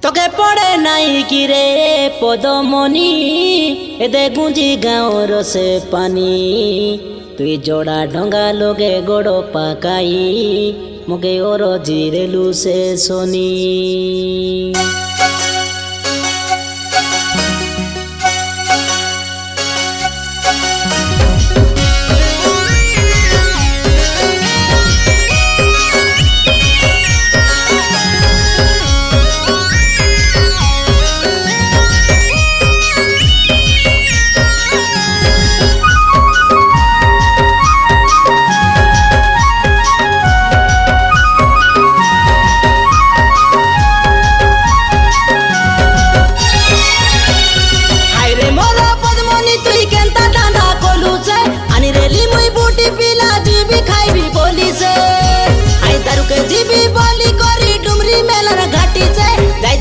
তোকে পড়ে নাই কি রে পদমণি এদে গুঞ্জি গাঁওর সে পানি তুই জোড়া ঢঙ্গা লোগে গোড় পাকাই মুগে ওর জিরেলু সে শনি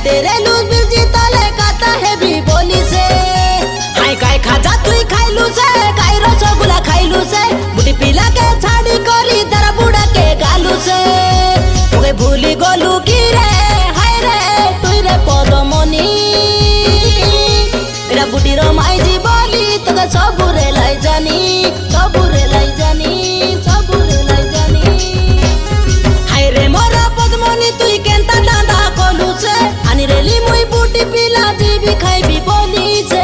तेरे लूज बिजी तले काता है भी बोली से हाय काय खाजा तुई खाइलू से काय रसगुल्ला खाइलू से बुटी पिला के छाड़ी करी दरा बुड़ा के गालू से ओके भूली गोलू की रे हाय रे तुई रे पदमणि एरा बुटी रो माइजी बोली तोके सबुरे लाई जानी सबुरे लाई जानी सबुरे लाई जानी हाय रे मोरा पदमणि तुई केंता दांदा कोलू से रेली मुई बूटी पिला जीवी खाइबी बोली से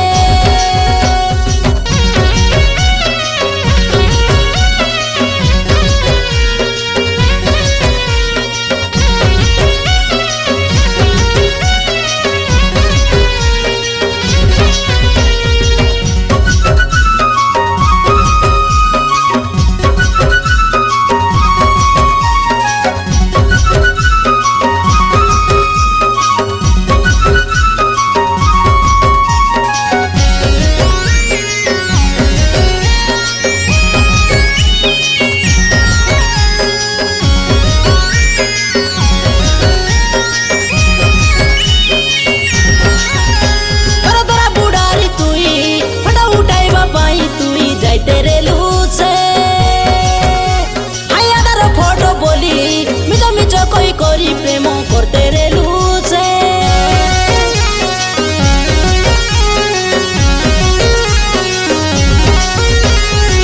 कोई प्रेम करते रे लूसे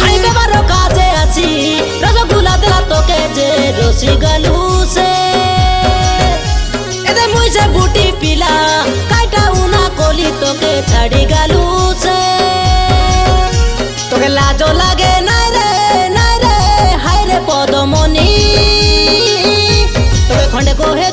हाय बेबार काजे आছি रसगुल्ला दिला তোকে যে রসি গালু সে এদে মুই সে বুটি পিলা কাইটা উনা কলি তোকে ছাড়ি গালু সে তোকে লাজো লাগে নাই রে হায় রে পদমণি খন্ডে কোহে